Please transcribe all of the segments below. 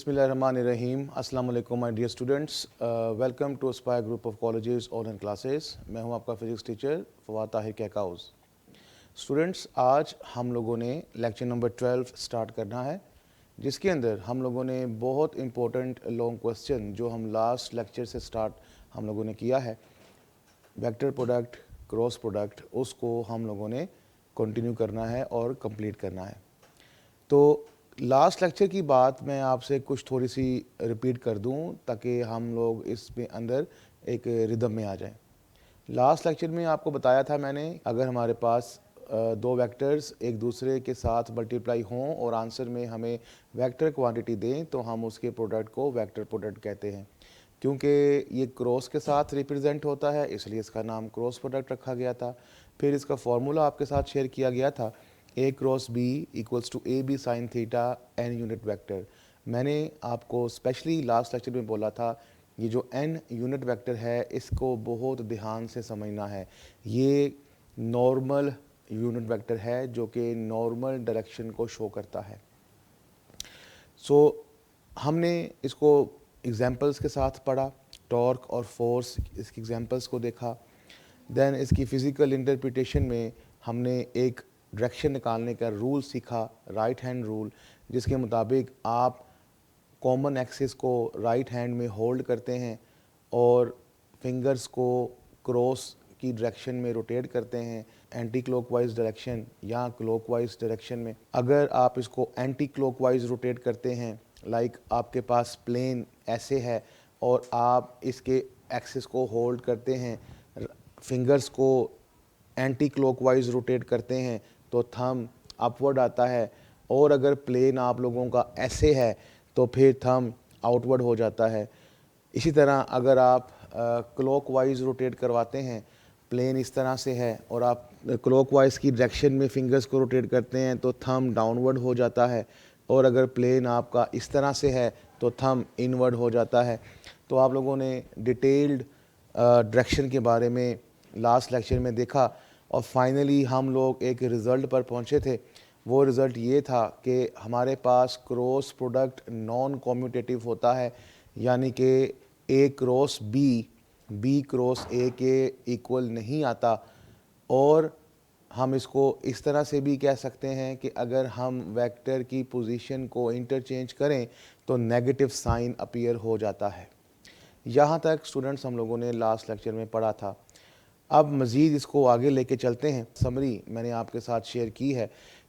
बिस्मिल्लाहिर्रहमानिर्रहीम। अस्सलाम वालेकुम my dear students, welcome to Aspire group of colleges online classes. मैं हूं आपका physics teacher Fawad Tahir Kaikaus. Students, आज हम लोगों ने लेक्चर नंबर 12 स्टार्ट करना है, जिसके अंदर हम लोगों ने बहुत इंपॉर्टेंट लॉन्ग क्वेश्चन जो हम लास्ट लेक्चर से स्टार्ट हम लोगों ने किया है, वेक्टर प्रोडक्ट, क्रॉस प्रोडक्ट, उसको हम लोगों ने कंटिन्यू करना है और कंप्लीट करना है। तो लास्ट लेक्चर की बात मैं आपसे कुछ थोड़ी सी रिपीट कर दूं ताकि हम लोग इसमें अंदर एक रिदम में आ जाएं। लास्ट लेक्चर में आपको बताया था मैंने, अगर हमारे पास दो वेक्टर्स एक दूसरे के साथ मल्टीप्लाई हों और आंसर में हमें वेक्टर क्वांटिटी दें तो हम उसके प्रोडक्ट को वेक्टर प्रोडक्ट कहते हैं। क्योंकि ये क्रॉस के साथ रिप्रेजेंट होता है इसलिए इसका नाम क्रॉस प्रोडक्ट रखा गया था। फिर इसका फॉर्मूला आपके साथ शेयर किया गया था, A cross B equals to A B sine theta N unit vector. मैंने आपको स्पेशली लास्ट लेक्चर में बोला था, ये जो एन यूनिट वेक्टर है इसको बहुत ध्यान से समझना है। ये नॉर्मल यूनिट वेक्टर है जो कि नॉर्मल डायरेक्शन को शो करता है। हमने इसको एग्जांपल्स के साथ पढ़ा, टॉर्क और फोर्स इसकी एग्जांपल्स को देखा। देन इसकी फ़िज़िकल इंटरप्रिटेशन में हमने एक डायरेक्शन निकालने का रूल सीखा, राइट हैंड रूल, जिसके मुताबिक आप कॉमन एक्सिस को राइट हैंड में होल्ड करते हैं और फिंगर्स को क्रॉस की डायरेक्शन में रोटेट करते हैं, एंटी क्लॉकवाइज डायरेक्शन या क्लॉकवाइज डायरेक्शन में। अगर आप इसको एंटी क्लॉकवाइज रोटेट करते हैं, लाइक आपके पास प्लेन ऐसे है और आप इसके एक्सिस को होल्ड करते हैं, फिंगर्स को एंटी क्लॉकवाइज रोटेट करते हैं तो थंब अपवर्ड आता है, और अगर प्लेन आप लोगों का ऐसे है तो फिर थंब आउटवर्ड हो जाता है। इसी तरह अगर आप क्लॉकवाइज रोटेट करवाते हैं, प्लेन इस तरह से है और आप क्लॉकवाइज की डायरेक्शन में फिंगर्स को रोटेट करते हैं तो थंब डाउनवर्ड हो जाता है, और अगर प्लेन आपका इस तरह से है तो थंब इनवर्ड हो जाता है। तो आप लोगों ने डिटेल्ड डायरेक्शन के बारे में लास्ट लेक्चर में देखा और फाइनली हम लोग एक रिज़ल्ट पर पहुंचे थे। वो रिज़ल्ट ये था कि हमारे पास क्रॉस प्रोडक्ट नॉन कॉम्यूटेटिव होता है, यानी कि ए क्रॉस बी क्रॉस ए के इक्वल नहीं आता। और हम इसको इस तरह से भी कह सकते हैं कि अगर हम वेक्टर की पोजीशन को इंटरचेंज करें तो नेगेटिव साइन अपीयर हो जाता है। यहाँ तक स्टूडेंट्स हम लोगों ने लास्ट लेक्चर में पढ़ा था। अब मज़ीद इसको आगे लेके चलते हैं। समरी मैंने आपके साथ शेयर की है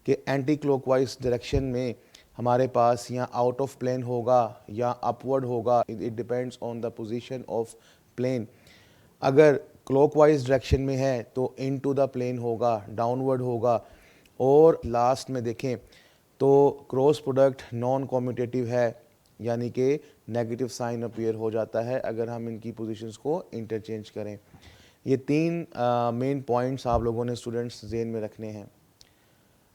कि एंटी क्लॉकवाइज डायरेक्शन में हमारे पास या आउट ऑफ प्लेन होगा या अपवर्ड होगा, it depends on the position of plane. अगर क्लॉकवाइज डायरेक्शन में है तो इनटू द प्लेन होगा, डाउनवर्ड होगा। और लास्ट में देखें तो क्रॉस प्रोडक्ट नॉन कॉम्यूटेटिव है, यानी कि नेगेटिव साइन अपीयर हो जाता है अगर हम इनकी पोजीशंस को इंटरचेंज करें। ये तीन मेन पॉइंट्स आप लोगों ने स्टूडेंट्स ज़हन में रखने हैं।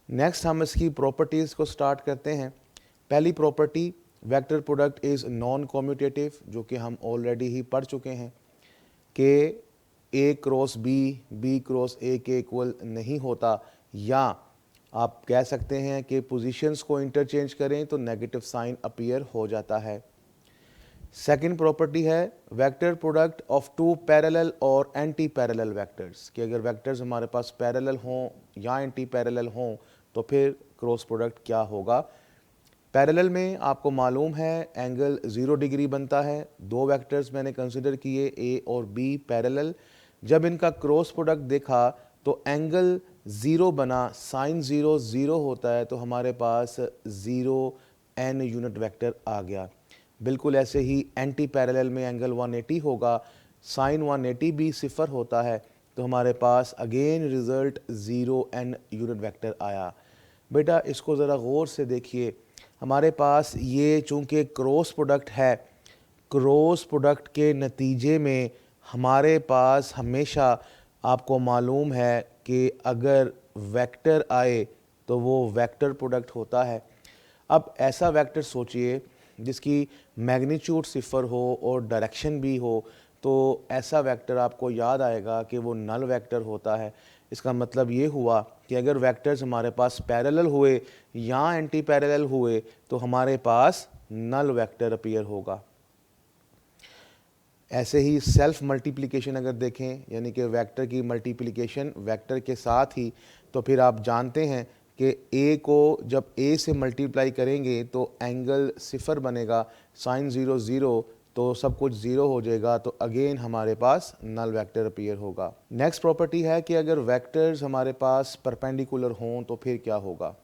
नेक्स्ट हम इसकी प्रॉपर्टीज़ को स्टार्ट करते हैं। पहली property, vector product is non commutative, जो कि हम ऑलरेडी ही पढ़ चुके हैं कि ए क्रॉस बी क्रॉस ए के इक्वल नहीं होता, या आप कह सकते हैं कि पोजीशंस को इंटरचेंज करें तो नेगेटिव साइन अपीयर हो जाता है। सेकंड प्रॉपर्टी है vector product of two parallel और एंटी पैरेलल वेक्टर्स, कि अगर वेक्टर्स हमारे पास पैरेलल हों या एंटी पैरेलल हों तो फिर क्रॉस प्रोडक्ट क्या होगा। पैरेलल में आपको मालूम है एंगल 0 डिग्री बनता है। दो वेक्टर्स मैंने कंसिडर किए ए और बी पैरेलल, जब इनका क्रॉस प्रोडक्ट देखा तो एंगल 0 बना, साइन 0 0 होता है, तो हमारे पास 0 एन यूनिट वेक्टर आ गया। बिल्कुल ऐसे ही एंटी पैरेलल में एंगल 180 होगा, साइन 180 भी 0 होता है, तो हमारे पास again result 0 N unit vector आया। बेटा इसको ज़रा गौर से देखिए, हमारे पास ये चूँकि क्रॉस प्रोडक्ट है, क्रॉस प्रोडक्ट के नतीजे में हमारे पास हमेशा आपको मालूम है कि अगर वेक्टर आए तो वो वेक्टर प्रोडक्ट होता है। अब ऐसा वेक्टर सोचिए जिसकी मैग्नीट्यूड 0 हो और डायरेक्शन भी हो, तो ऐसा वेक्टर आपको याद आएगा कि वो नल वेक्टर होता है। इसका मतलब ये हुआ कि अगर वेक्टर्स हमारे पास पैरेलल हुए या एंटी पैरेलल हुए तो हमारे पास नल वेक्टर अपीयर होगा। ऐसे ही सेल्फ मल्टीप्लिकेशन अगर देखें, यानी कि वेक्टर की मल्टीप्लिकेशन वेक्टर के साथ ही, तो फिर आप जानते हैं कि ए को जब ए से मल्टीप्लाई करेंगे तो एंगल 0 बनेगा, साइन 0 0, तो सब कुछ 0 हो जाएगा, तो अगेन हमारे पास नल वेक्टर अपीयर होगा। नेक्स्ट प्रॉपर्टी है कि अगर वेक्टर्स हमारे पास परपेंडिकुलर हों तो फिर क्या होगा।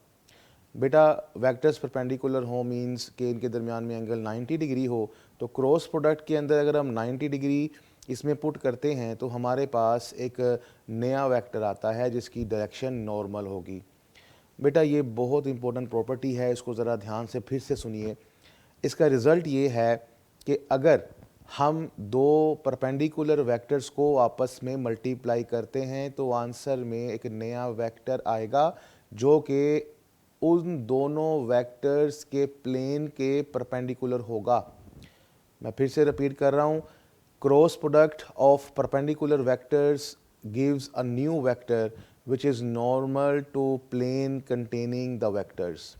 बेटा वेक्टर्स परपेंडिकुलर हो मींस कि इनके दरमियान में एंगल 90 डिग्री हो, तो क्रॉस प्रोडक्ट के अंदर अगर हम 90 डिग्री इसमें पुट करते हैं तो हमारे पास एक नया वेक्टर आता है जिसकी डायरेक्शन नॉर्मल होगी। बेटा ये बहुत इंपॉर्टेंट प्रॉपर्टी है, इसको ज़रा ध्यान से फिर से सुनिए। इसका रिज़ल्ट ये है कि अगर हम दो परपेंडिकुलर वेक्टर्स को आपस में मल्टीप्लाई करते हैं तो आंसर में एक नया वेक्टर आएगा जो कि उन दोनों वेक्टर्स के प्लेन के परपेंडिकुलर होगा। मैं फिर से रिपीट कर रहा हूँ, cross product of perpendicular vectors gives a new vector which is normal to plane containing the vectors.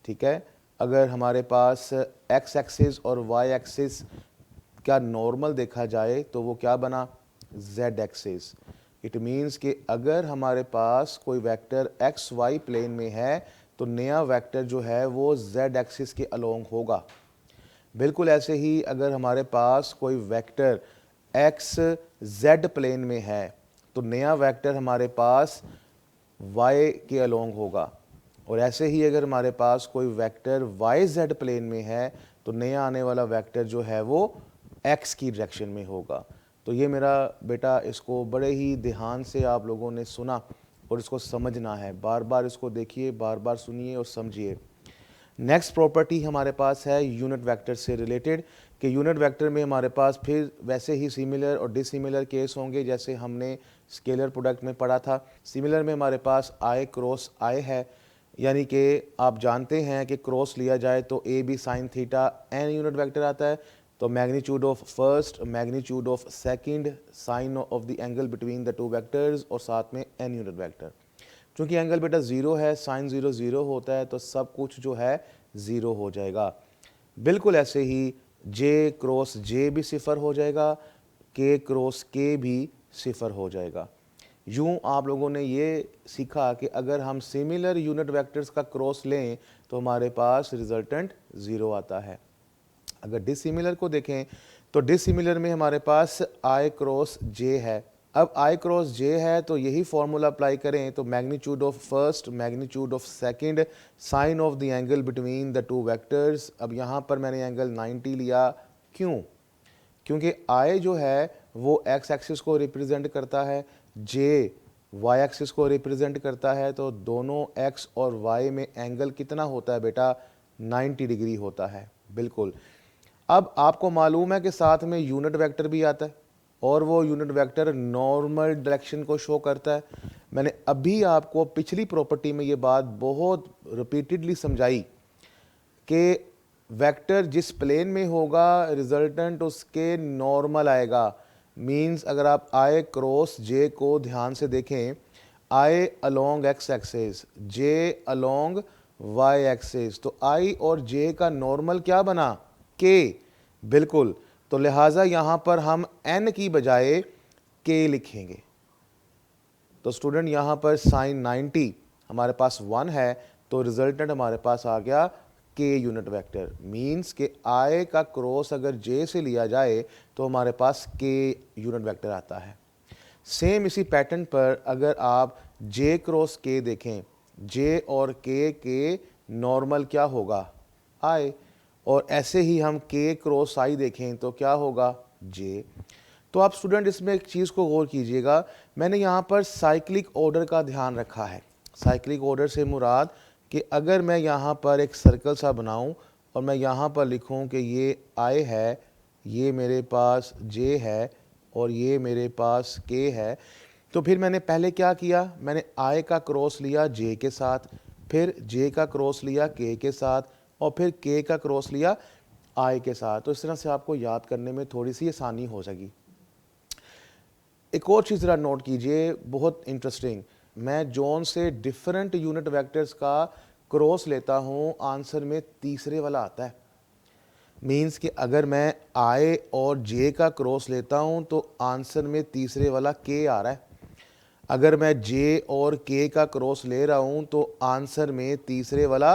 ठीक है, अगर हमारे पास एक्स एक्सिस और वाई एक्सिस का नॉर्मल देखा जाए तो वो क्या बना, जेड एक्सिस। इट मीन्स कि अगर हमारे पास कोई वेक्टर एक्स वाई प्लेन में है तो नया वेक्टर जो है वो जेड एक्सिस के अलोंग होगा। बिल्कुल ऐसे ही अगर हमारे पास कोई वेक्टर एक्स जेड प्लेन में है तो नया वेक्टर हमारे पास वाई के अलोंग होगा, और ऐसे ही अगर हमारे पास कोई वेक्टर वाई जेड प्लेन में है तो नया आने वाला वेक्टर जो है वो एक्स की डायरेक्शन में होगा। तो ये मेरा बेटा, इसको बड़े ही ध्यान से आप लोगों ने सुना और इसको समझना है, बार बार इसको देखिए, बार बार सुनिए और समझिए। नेक्स्ट प्रॉपर्टी हमारे पास है यूनिट वेक्टर से रिलेटेड, कि यूनिट वेक्टर में हमारे पास फिर वैसे ही सिमिलर और डिसिमिलर केस होंगे जैसे हमने स्केलर प्रोडक्ट में पढ़ा था। सिमिलर में हमारे पास आई क्रॉस आई है, यानी कि आप जानते हैं कि क्रॉस लिया जाए तो A B sine theta N unit vector आता है, तो magnitude of first, magnitude of second, sine of the angle between the two vectors और साथ में एन यूनिट वेक्टर। चूँकि एंगल बेटा 0 है, साइन 0 0 होता है, तो सब कुछ जो है 0 हो जाएगा। बिल्कुल ऐसे ही जे क्रॉस जे भी 0 हो जाएगा, के क्रॉस के भी 0 हो जाएगा। यूँ आप लोगों ने ये सीखा कि अगर हम सिमिलर यूनिट वेक्टर्स का क्रॉस लें तो हमारे पास रिजल्टेंट 0 आता है। अगर डिसिमिलर को देखें तो डिसिमिलर में हमारे पास आई क्रॉस जे है। अब आई क्रॉस जे है तो यही फॉर्मूला अप्लाई करें तो magnitude of first, magnitude of second, sine of the angle between the two vectors. अब यहाँ पर मैंने एंगल 90 लिया, क्यों? क्योंकि आई जो है वो एक्स एक्सिस को रिप्रेजेंट करता है, जे वाई एक्सिस को रिप्रेजेंट करता है, तो दोनों एक्स और वाई में एंगल कितना होता है बेटा, 90 डिग्री होता है। बिल्कुल। अब आपको मालूम है कि साथ में यूनिट वेक्टर भी आता है और वो यूनिट वेक्टर नॉर्मल डायरेक्शन को शो करता है। मैंने अभी आपको पिछली प्रॉपर्टी में ये बात बहुत रिपीटेडली समझाई कि वेक्टर जिस प्लेन में होगा रिजल्टेंट उसके नॉर्मल आएगा। मींस अगर आप आई क्रॉस जे को ध्यान से देखें, आई अलोंग एक्स एक्सिस, जे अलोंग वाई एक्सिस, तो आई और जे का नॉर्मल क्या बना, के। बिल्कुल, तो लिहाजा यहां पर हम एन की बजाय के लिखेंगे। तो स्टूडेंट यहां पर साइन 90 हमारे पास 1 है, तो रिजल्टेंट हमारे पास आ गया के यूनिट वेक्टर। मींस के आई का क्रॉस अगर जे से लिया जाए तो हमारे पास के यूनिट वेक्टर आता है। सेम इसी पैटर्न पर अगर आप जे क्रॉस के देखें, जे और के नॉर्मल क्या होगा, आई, और ऐसे ही हम के क्रॉस आई देखें तो क्या होगा, जे। तो आप स्टूडेंट इसमें एक चीज़ को गौर कीजिएगा, मैंने यहाँ पर साइक्लिक ऑर्डर का ध्यान रखा है। साइक्लिक ऑर्डर से मुराद कि अगर मैं यहाँ पर एक सर्कल सा बनाऊँ और मैं यहाँ पर लिखूँ कि ये आई है, ये मेरे पास जे है और ये मेरे पास के है, तो फिर मैंने पहले क्या किया, मैंने आई का क्रॉस लिया जे के साथ, फिर जे का क्रॉस लिया के साथ, और फिर के का क्रॉस लिया आई के साथ। तो इस तरह से आपको याद करने में थोड़ी सी आसानी हो जाएगी। एक और चीज़ ज़रा नोट कीजिए, बहुत इंटरेस्टिंग, मैं जोन से डिफरेंट यूनिट वेक्टर्स का क्रॉस लेता हूँ आंसर में तीसरे वाला आता है। मीन्स कि अगर मैं आई और जे का क्रॉस लेता हूँ तो आंसर में तीसरे वाला के आ रहा है। अगर मैं जे और के का क्रॉस ले रहा हूँ तो आंसर में तीसरे वाला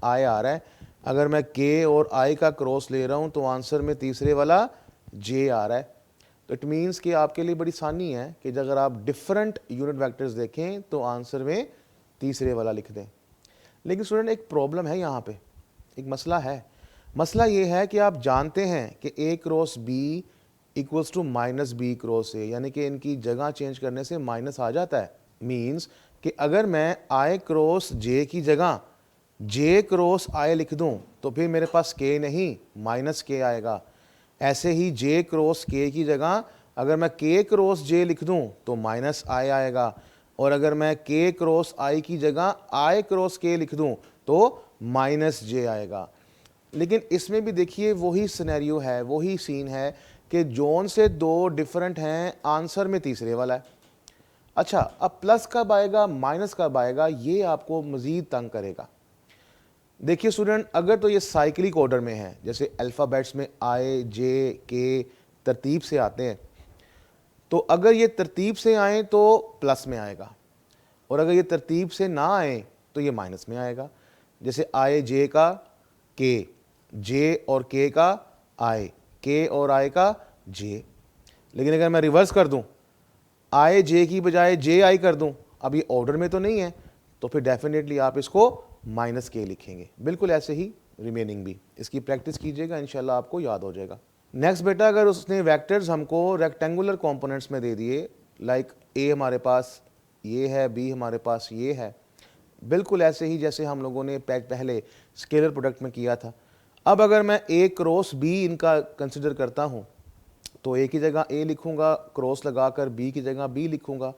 आई आ रहा है। अगर मैं के और आई का क्रॉस ले रहा हूँ तो आंसर में तीसरे वाला जे आ रहा है। तो इट मीन्स कि आपके लिए बड़ी आसानी है कि अगर आप डिफरेंट यूनिट वेक्टर्स देखें तो आंसर में तीसरे वाला लिख दें। लेकिन स्टूडेंट एक प्रॉब्लम है यहाँ पे, एक मसला है। मसला ये है कि आप जानते हैं कि A cross B equals to minus B cross A, यानी कि इनकी जगह चेंज करने से माइनस आ जाता है। मीन्स कि अगर मैं आई क्रॉस जे की जगह जे क्रॉस आई लिख दूं तो फिर मेरे पास के नहीं माइनस के आएगा। ऐसे ही जे क्रॉस के की जगह अगर मैं के क्रॉस जे लिख दूं तो माइनस आई आएगा, और अगर मैं के क्रॉस आई की जगह आई क्रॉस के लिख दूं तो माइनस जे आएगा। लेकिन इसमें भी देखिए वही सिनेरियो है, वही सीन है कि जोन से दो डिफरेंट हैं, आंसर में तीसरे वाला है। अच्छा, अब प्लस कब आएगा माइनस कब आएगा, ये आपको मज़ीद तंग करेगा। देखिए स्टूडेंट, अगर तो ये साइक्लिक ऑर्डर में है, जैसे अल्फ़ाबेट्स में आई जे के तरतीब से आते हैं, तो अगर ये तरतीब से आए तो प्लस में आएगा, और अगर ये तरतीब से ना आए तो ये माइनस में आएगा। जैसे आई जे का के, जे और के का आई, के और आई का जे। लेकिन अगर मैं रिवर्स कर दूं, आई जे की बजाय जे आई कर दूं, अब ये ऑर्डर में तो नहीं है, तो फिर डेफिनेटली आप इसको माइनस के लिखेंगे। बिल्कुल ऐसे ही रिमेनिंग भी, इसकी प्रैक्टिस कीजिएगा, इंशाल्लाह आपको याद हो जाएगा। नेक्स्ट बेटा, अगर उसने वेक्टर्स हमको रेक्टेंगुलर कंपोनेंट्स में दे दिए, लाइक ए हमारे पास ये है, बी हमारे पास ये है, बिल्कुल ऐसे ही जैसे हम लोगों ने पहले स्केलर प्रोडक्ट में किया था। अब अगर मैं ए क्रॉस बी इनका कंसिडर करता हूँ तो ए की जगह ए लिखूंगा, क्रॉस लगाकर बी की जगह बी लिखूंगा।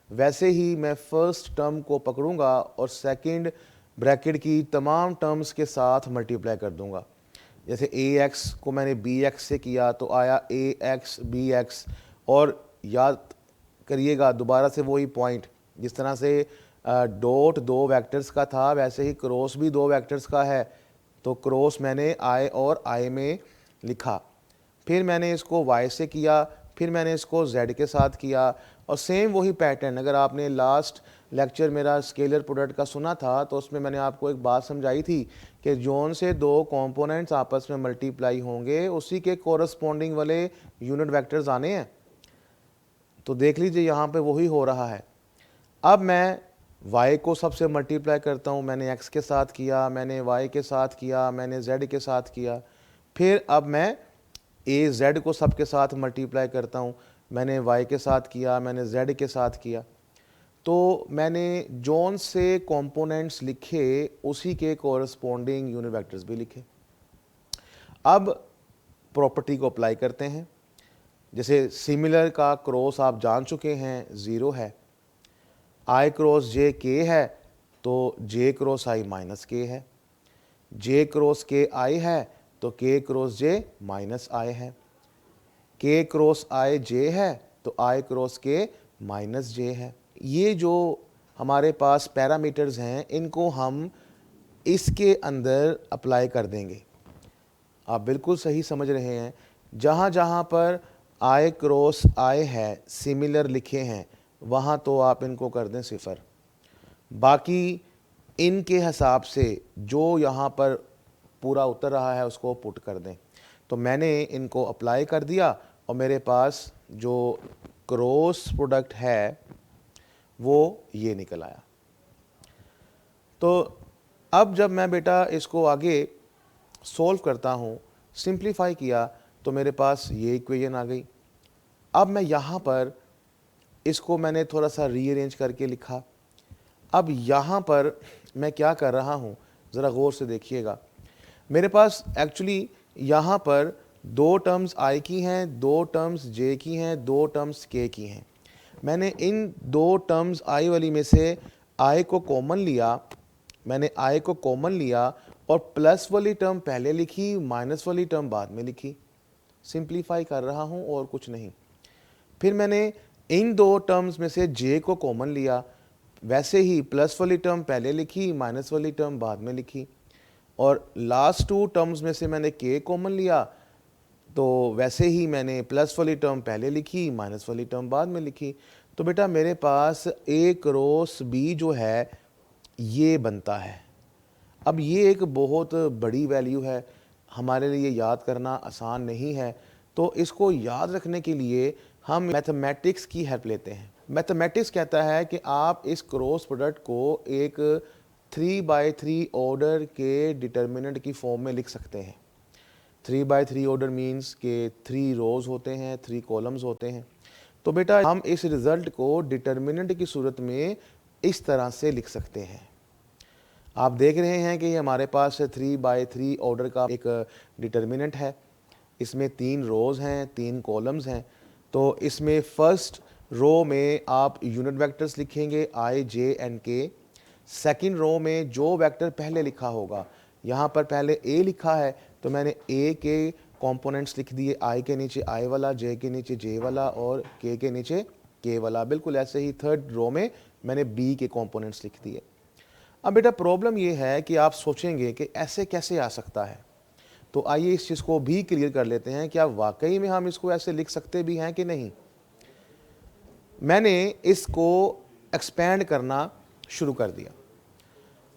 वैसे ही मैं फर्स्ट टर्म को पकड़ूंगा और सेकंड ब्रैकेट की तमाम टर्म्स के साथ मल्टीप्लाई कर दूंगा। जैसे ए एक्स को मैंने बी एक्स से किया तो आया ए एक्स बी एक्स, और याद करिएगा दोबारा से वही पॉइंट, जिस तरह से डॉट दो वेक्टर्स का था वैसे ही क्रॉस भी दो वेक्टर्स का है। तो क्रॉस मैंने आई और आई में लिखा, फिर मैंने इसको y से किया, फिर मैंने इसको z के साथ किया, और सेम वही पैटर्न। अगर आपने लास्ट लेक्चर मेरा स्केलर प्रोडक्ट का सुना था तो उसमें मैंने आपको एक बात समझाई थी कि जोन से दो कंपोनेंट्स आपस में मल्टीप्लाई होंगे, उसी के कोरस्पॉन्डिंग वाले यूनिट वेक्टर्स आने हैं। तो देख लीजिए यहाँ पे वही हो रहा है। अब मैं y को सबसे मल्टीप्लाई करता हूँ, मैंने x के साथ किया, मैंने y के साथ किया, मैंने z के साथ किया। फिर अब मैं ए जेड को सबके साथ मल्टीप्लाई करता हूँ, मैंने y के साथ किया, मैंने z के साथ किया। तो मैंने जोन से कंपोनेंट्स लिखे, उसी के कोरस्पॉन्डिंग यूनिट वेक्टर्स भी लिखे। अब प्रॉपर्टी को अप्लाई करते हैं। जैसे सिमिलर का क्रॉस आप जान चुके हैं, ज़ीरो है। आई क्रॉस जे के है तो जे क्रॉस आई माइनस के है। जे क्रॉस के आई है तो के क्रॉस जे माइनस आई है। के क्रॉस आई जे है तो आई क्रॉस के माइनस जे है। ये जो हमारे पास पैरामीटर्स हैं, इनको हम इसके अंदर अप्लाई कर देंगे। आप बिल्कुल सही समझ रहे हैं। जहाँ जहाँ पर आई क्रॉस आई है, सिमिलर लिखे हैं, वहाँ तो आप इनको कर दें सिफर। बाकी इनके हिसाब से जो यहाँ पर पूरा उतर रहा है उसको पुट कर दें। तो मैंने इनको अप्लाई कर दिया और मेरे पास जो क्रॉस प्रोडक्ट है वो ये निकल आया। तो अब जब मैं बेटा इसको आगे सॉल्व करता हूँ, सिंप्लीफाई किया, तो मेरे पास ये इक्वेशन आ गई। अब मैं यहाँ पर इसको मैंने थोड़ा सा रीअरेंज करके लिखा। अब यहाँ पर मैं क्या कर रहा हूँ, ज़रा गौर से देखिएगा। मेरे पास एक्चुअली यहाँ पर दो टर्म्स आई की हैं, दो टर्म्स जे की हैं, दो टर्म्स के की हैं। मैंने इन दो टर्म्स आई वाली में से आई को कॉमन लिया, मैंने आई को कॉमन लिया और प्लस वाली टर्म पहले लिखी, माइनस वाली टर्म बाद में लिखी। सिंप्लीफाई कर रहा हूँ और कुछ नहीं। फिर मैंने इन दो टर्म्स में से जे को कॉमन लिया, वैसे ही प्लस वाली टर्म पहले लिखी, माइनस वाली टर्म बाद में लिखी, और लास्ट टू टर्म्स में से मैंने के कॉमन लिया, तो वैसे ही मैंने प्लस वाली टर्म पहले लिखी, माइनस वाली टर्म बाद में लिखी। तो बेटा मेरे पास ए क्रॉस बी जो है ये बनता है। अब ये एक बहुत बड़ी वैल्यू है, हमारे लिए याद करना आसान नहीं है, तो इसको याद रखने के लिए हम मैथमेटिक्स की हेल्प लेते हैं। मैथमेटिक्स कहता है कि आप इस क्रॉस प्रोडक्ट को एक 3/3 ऑर्डर के डिटर्मिनेंट की फॉर्म में लिख सकते हैं। 3/3 ऑर्डर मीन्स के 3 रोज़ होते हैं, 3 कॉलम्स होते हैं। तो बेटा हम इस रिज़ल्ट को डिटर्मिनेंट की सूरत में इस तरह से लिख सकते हैं। आप देख रहे हैं कि हमारे पास 3/3 ऑर्डर का एक डिटर्मिनेंट है, इसमें 3 रोज़ हैं, 3 कॉलम्स हैं। तो इसमें फर्स्ट रो में आप यूनिट वेक्टर्स लिखेंगे आई, जे एंड के। सेकंड रो में जो वेक्टर पहले लिखा होगा, यहाँ पर पहले ए लिखा है तो मैंने ए के कंपोनेंट्स लिख दिए, आई के नीचे आई वाला, जे के नीचे जे वाला और के नीचे के वाला। बिल्कुल ऐसे ही थर्ड रो में मैंने बी के कंपोनेंट्स लिख दिए। अब बेटा प्रॉब्लम ये है कि आप सोचेंगे कि ऐसे कैसे आ सकता है, तो आइए इस चीज़ को भी क्लियर कर लेते हैं, क्या वाकई में हम इसको ऐसे लिख सकते भी हैं कि नहीं। मैंने इसको एक्सपेंड करना शुरू कर दिया।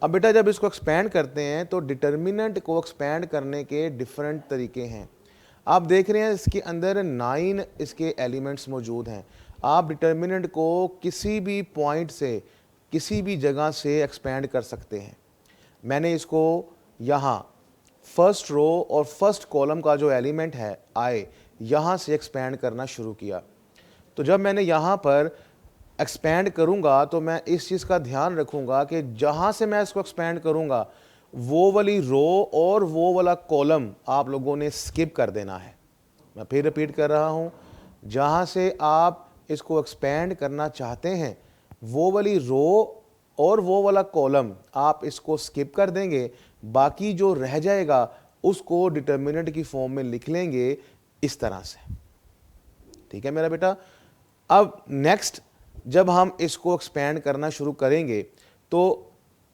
अब बेटा जब इसको एक्सपेंड करते हैं तो डिटर्मिनेंट को एक्सपेंड करने के डिफरेंट तरीके हैं। आप देख रहे हैं इसके अंदर 9 इसके एलिमेंट्स मौजूद हैं। आप डिटर्मिनेंट को किसी भी पॉइंट से, किसी भी जगह से एक्सपेंड कर सकते हैं। मैंने इसको यहाँ फर्स्ट रो और फर्स्ट कॉलम का जो एलिमेंट है आई, यहाँ से एक्सपेंड करना शुरू किया। तो जब मैंने यहाँ पर एक्सपेंड करूँगा तो मैं इस चीज़ का ध्यान रखूँगा कि जहाँ से मैं इसको एक्सपेंड करूँगा वो वाली रो और वो वाला कॉलम आप लोगों ने स्किप कर देना है। मैं फिर रिपीट कर रहा हूँ, जहाँ से आप इसको एक्सपेंड करना चाहते हैं वो वाली रो और वो वाला कॉलम आप इसको स्किप कर देंगे, बाकी जो रह जाएगा उसको डिटर्मिनेंट की फॉर्म में लिख लेंगे इस तरह से। ठीक है मेरा बेटा। अब नेक्स्ट जब हम इसको एक्सपेंड करना शुरू करेंगे तो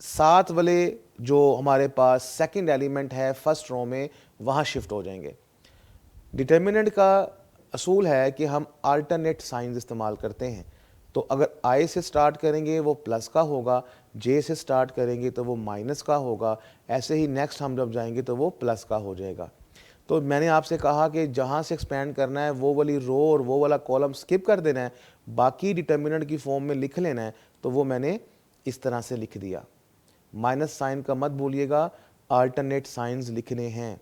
साथ वाले जो हमारे पास सेकंड एलिमेंट है फर्स्ट रो में, वहाँ शिफ्ट हो जाएंगे। डिटर्मिनेंट का असूल है कि हम अल्टरनेट साइंस इस्तेमाल करते हैं। तो अगर आई से स्टार्ट करेंगे वो प्लस का होगा, जे से स्टार्ट करेंगे तो वो माइनस का होगा, ऐसे ही नेक्स्ट हम जब जाएंगे तो वो प्लस का हो जाएगा। तो मैंने आपसे कहा कि जहाँ से एक्सपेंड करना है वो वाली रो और वो वाला कॉलम स्किप कर देना है, बाकी डिटर्मिनेंट की फॉर्म में लिख लेना है। तो वो मैंने इस तरह से लिख दिया। माइनस साइन का मत भूलिएगा, अल्टरनेट साइंस लिखने हैं।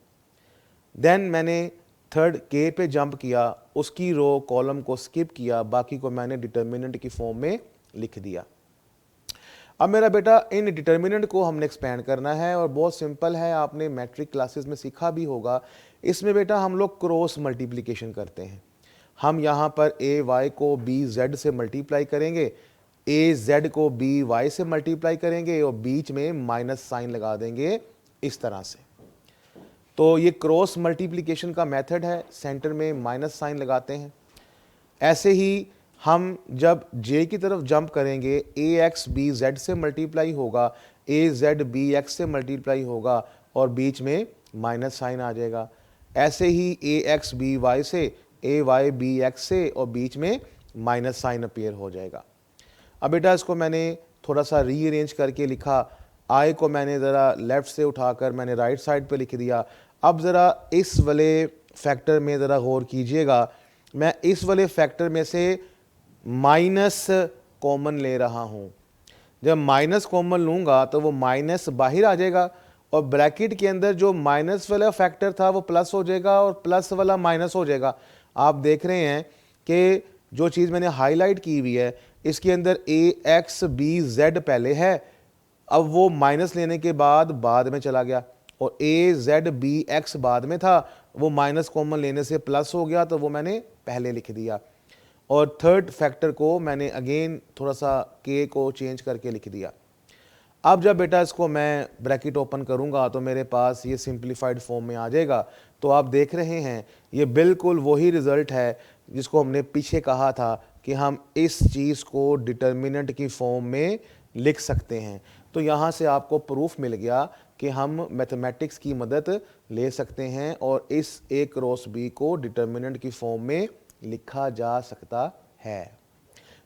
देन मैंने थर्ड के पे जंप किया, उसकी रो कॉलम को स्किप किया, बाकी को मैंने डिटर्मिनेंट की फॉर्म में लिख दिया। अब मेरा बेटा इन डिटर्मिनेंट को हमने एक्सपेंड करना है और बहुत सिंपल है, आपने मैट्रिक क्लासेस में सीखा भी होगा। इसमें बेटा हम लोग क्रॉस मल्टीप्लिकेशन करते हैं। हम यहाँ पर ए वाई को बी जेड से मल्टीप्लाई करेंगे, ए जेड को बी वाई से मल्टीप्लाई करेंगे और बीच में माइनस साइन लगा देंगे इस तरह से। तो ये क्रॉस मल्टीप्लिकेशन का मेथड है, सेंटर में माइनस साइन लगाते हैं। ऐसे ही हम जब जे की तरफ जंप करेंगे, ए एक्स बी जेड से मल्टीप्लाई होगा, ए जेड बी एक्स से मल्टीप्लाई होगा और बीच में माइनस साइन आ जाएगा। ऐसे ही ए एक्स बी वाई से, ए वाई बी एक्स से और बीच में माइनस साइन अपीयर हो जाएगा। अब बेटा इसको मैंने थोड़ा सा रीअरेंज करके लिखा, आई को मैंने ज़रा लेफ़्ट से उठाकर मैंने राइट साइड पे लिख दिया। अब ज़रा इस वाले फैक्टर में ज़रा गौर कीजिएगा, मैं इस वाले फैक्टर में से माइनस कॉमन ले रहा हूँ। जब माइनस कॉमन लूँगा तो वो माइनस बाहर आ जाएगा और ब्रैकेट के अंदर जो माइनस वाला फैक्टर था वो प्लस हो जाएगा और प्लस वाला माइनस हो जाएगा। आप देख रहे हैं कि जो चीज़ मैंने हाईलाइट की हुई है इसके अंदर ए एक्स बी जेड पहले है, अब वो माइनस लेने के बाद में चला गया और ए जेड बी एक्स बाद में था, वो माइनस कॉमन लेने से प्लस हो गया तो वो मैंने पहले लिख दिया। और थर्ड फैक्टर को मैंने अगेन थोड़ा सा के को चेंज करके लिख दिया। अब जब बेटा इसको मैं ब्रैकेट ओपन करूंगा तो मेरे पास ये सिंप्लीफाइड फॉर्म में आ जाएगा। तो आप देख रहे हैं ये बिल्कुल वही रिज़ल्ट है जिसको हमने पीछे कहा था कि हम इस चीज़ को डिटर्मिनेंट की फॉर्म में लिख सकते हैं। तो यहाँ से आपको प्रूफ मिल गया कि हम मैथमेटिक्स की मदद ले सकते हैं और इस ए क्रॉस बी को डिटर्मिनेंट की फॉर्म में लिखा जा सकता है।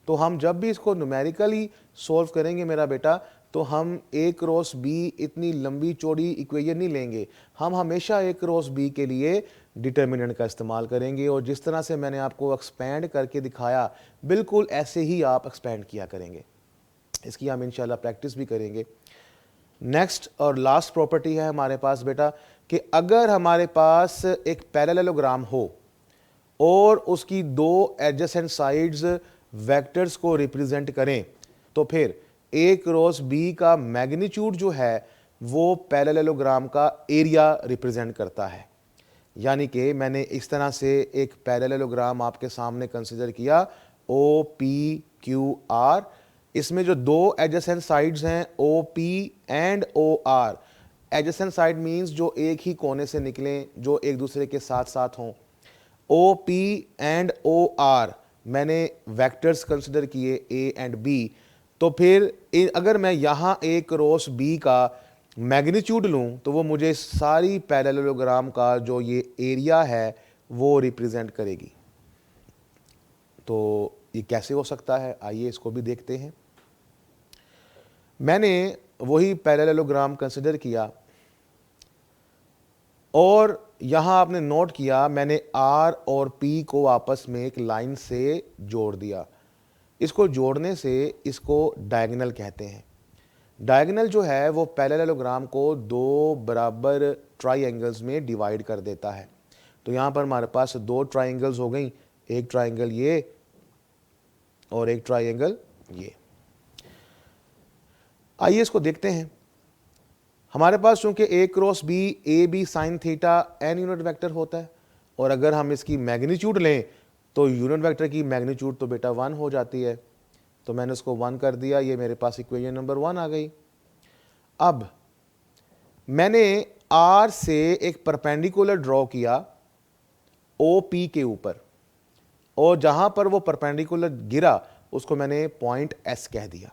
तो हम जब भी इसको न्यूमेरिकली सॉल्व करेंगे मेरा बेटा, तो हम ए क्रॉस बी इतनी लंबी चौड़ी इक्वेशन नहीं लेंगे, हम हमेशा ए क्रॉस बी के लिए डिटर्मिनेंट का इस्तेमाल करेंगे और जिस तरह से मैंने आपको एक्सपेंड करके दिखाया बिल्कुल ऐसे ही आप एक्सपेंड किया करेंगे। इसकी हम इंशाल्लाह प्रैक्टिस भी करेंगे। नेक्स्ट और लास्ट प्रॉपर्टी है हमारे पास बेटा कि अगर हमारे पास एक पैरेललोग्राम हो और उसकी दो एडजेसेंट साइड्स वेक्टर्स को रिप्रेजेंट करें, तो फिर ए क्रॉस बी का मैग्नीट्यूड जो है वो पैरेललोग्राम का एरिया रिप्रेजेंट करता है। यानी कि मैंने इस तरह से एक पैरेललोग्राम आपके सामने कंसीडर किया ओ पी क्यू आर। इसमें जो दो एडजेसेंट साइड्स हैं O P and O R, adjacent side means जो एक ही कोने से निकलें, जो एक दूसरे के साथ साथ हों। O P and O R मैंने वेक्टर्स कंसिडर किए ए एंड बी। तो फिर अगर मैं यहाँ ए क्रॉस बी का मैग्नीट्यूड लूँ तो वो मुझे सारी पैरेललोग्राम का जो ये एरिया है वो रिप्रेजेंट करेगी। तो ये कैसे हो सकता है, आइए इसको भी देखते हैं। मैंने वही पैरेललोग्राम कंसिडर किया और यहाँ आपने नोट किया मैंने आर और पी को आपस में एक लाइन से जोड़ दिया। इसको जोड़ने से इसको डायगोनल कहते हैं। डायगोनल जो है वो पैरेललोग्राम को दो बराबर ट्राइंगल्स में डिवाइड कर देता है। तो यहाँ पर हमारे पास दो ट्राइंगल्स हो गई, एक ट्राइंगल ये और एक ट्राइंगल ये। आइए इसको देखते हैं। हमारे पास चूंकि A cross B A B sine theta N unit vector होता है और अगर हम इसकी मैग्नीट्यूड लें तो यूनिट वेक्टर की मैग्नीट्यूड तो बेटा 1 हो जाती है। तो मैंने उसको 1 कर दिया, ये मेरे पास इक्वेशन नंबर 1 आ गई। अब मैंने आर से एक परपेंडिकुलर ड्रॉ किया ओ पी के ऊपर और जहां पर वो परपेंडिकुलर गिरा उसको मैंने पॉइंट एस कह दिया।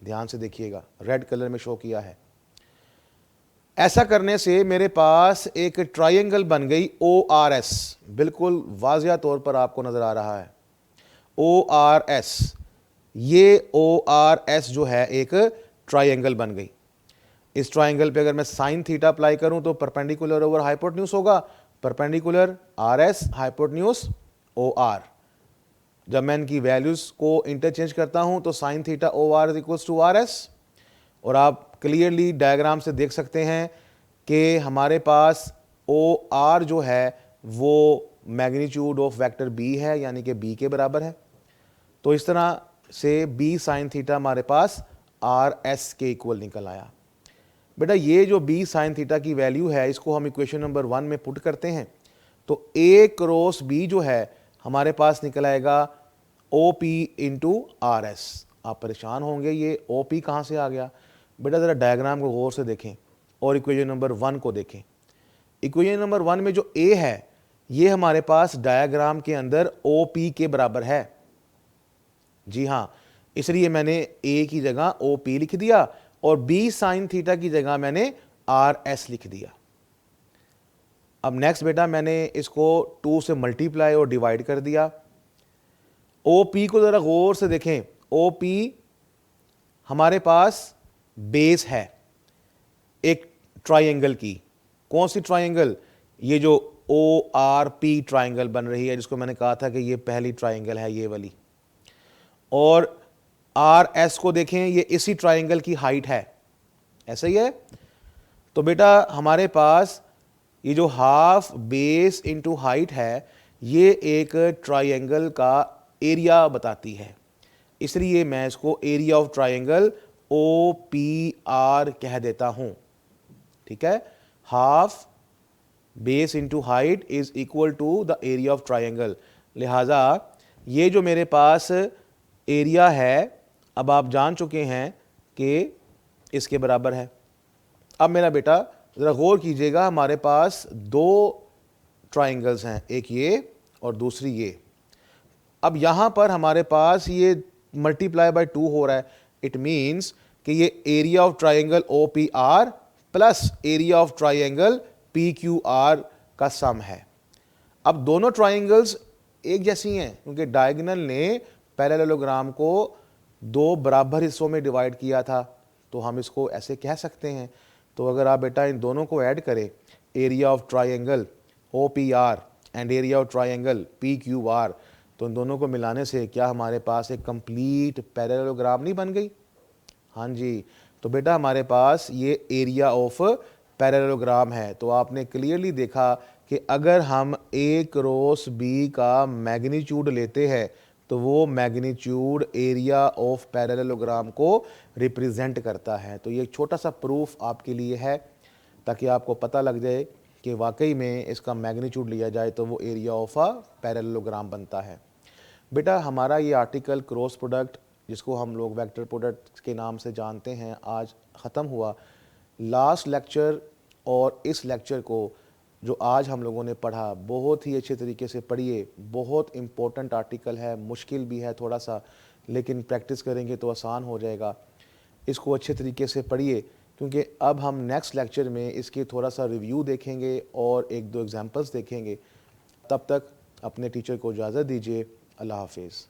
ध्यान से देखिएगा, रेड कलर में शो किया है। ऐसा करने से मेरे पास एक ट्रायंगल बन गई ओ आर एस, बिल्कुल वाजिया तौर पर आपको नजर आ रहा है ओ आर एस। ये ओ आर एस जो है एक ट्रायंगल बन गई। इस ट्रायंगल पे अगर मैं साइन थीटा अप्लाई करूं तो परपेंडिकुलर ओवर हाइपोटेन्यूज होगा, perpendicular R S hypotenuse O R. जब मैं इनकी वैल्यूज को इंटरचेंज करता हूं तो sine theta O R is equals to R S. और आप क्लियरली डायग्राम से देख सकते हैं कि हमारे पास ओ आर जो है वो मैग्नीट्यूड ऑफ वेक्टर बी है, यानी कि बी के बराबर है। तो इस तरह से बी साइन थीटा हमारे पास आर एस के इक्वल निकल आया। बेटा ये जो बी साइन थीटा की वैल्यू है इसको हम इक्वेशन नंबर 1 में पुट करते हैं तो ए क्रॉस बी जो है हमारे पास निकल आएगा O P into R S. आप परेशान होंगे ये ओ पी कहाँ से आ गया। बेटा ज़रा डायग्राम को गौर से देखें और इक्वेशन नंबर 1 को देखें। इक्वेशन नंबर 1 में जो ए है ये हमारे पास डायग्राम के अंदर ओ पी के बराबर है। जी हाँ, इसलिए मैंने ए की जगह ओ पी लिख दिया और बी साइन थीटा की जगह मैंने आर एस लिख दिया। अब नेक्स्ट बेटा मैंने इसको 2 से मल्टीप्लाई और डिवाइड कर दिया। ओ पी को ज़रा गौर से देखें, ओ पी हमारे पास बेस है एक ट्राइंगल की। कौन सी ट्राइंगल, ये जो ओ आर पी ट्राइंगल बन रही है जिसको मैंने कहा था कि ये पहली ट्राइंगल है ये वाली। और आर एस को देखें, ये इसी ट्राइंगल की हाइट है, ऐसा ही है। तो बेटा हमारे पास ये जो हाफ बेस इंटू हाइट है ये एक ट्राइंगल का एरिया बताती है, इसलिए मैं इसको area of triangle O P R कह देता हूं। ठीक है, half base into height is equal to the area of triangle. लिहाजा ये जो मेरे पास एरिया है अब आप जान चुके हैं कि इसके बराबर है। अब मेरा बेटा ज़रा गौर कीजिएगा, हमारे पास दो ट्राइंगल्स हैं, एक ये और दूसरी ये। अब यहाँ पर हमारे पास ये मल्टीप्लाई बाय 2 हो रहा है, इट मीन्स कि ये area of triangle O P R plus area of triangle P Q R का सम है। अब दोनों ट्राइंगल्स एक जैसी हैं क्योंकि डायगोनल ने पैरेललोग्राम को दो बराबर हिस्सों में डिवाइड किया था, तो हम इसको ऐसे कह सकते हैं। तो अगर आप बेटा इन दोनों को ऐड करें, area of triangle O P R and area of triangle P Q R, तो इन दोनों को मिलाने से क्या हमारे पास एक कंप्लीट पैरेललोग्राम नहीं बन गई? हाँ जी, तो बेटा हमारे पास ये एरिया ऑफ पैरेललोग्राम है। तो आपने क्लियरली देखा कि अगर हम एक रोस बी का मैग्नीट्यूड लेते हैं तो वो मैग्नीट्यूड एरिया ऑफ पैरेललोग्राम को रिप्रेजेंट करता है। तो ये एक छोटा सा प्रूफ आपके लिए है ताकि आपको पता लग जाए कि वाकई में इसका मैग्नीट्यूड लिया जाए तो वो एरिया ऑफ अ पैरेललोग्राम बनता है। बेटा हमारा ये आर्टिकल क्रॉस प्रोडक्ट, जिसको हम लोग वेक्टर प्रोडक्ट के नाम से जानते हैं, आज ख़त्म हुआ। लास्ट लेक्चर और इस लेक्चर को जो आज हम लोगों ने पढ़ा बहुत ही अच्छे तरीके से पढ़िए। बहुत इम्पोर्टेंट आर्टिकल है, मुश्किल भी है थोड़ा सा, लेकिन प्रैक्टिस करेंगे तो आसान हो जाएगा। इसको अच्छे तरीके से पढ़िए क्योंकि अब हम नेक्स्ट लेक्चर में इसके थोड़ा सा रिव्यू देखेंगे और एक दो एग्जांपल्स देखेंगे। तब तक अपने टीचर को इजाज़त दीजिए। अल्लाह हाफिज़।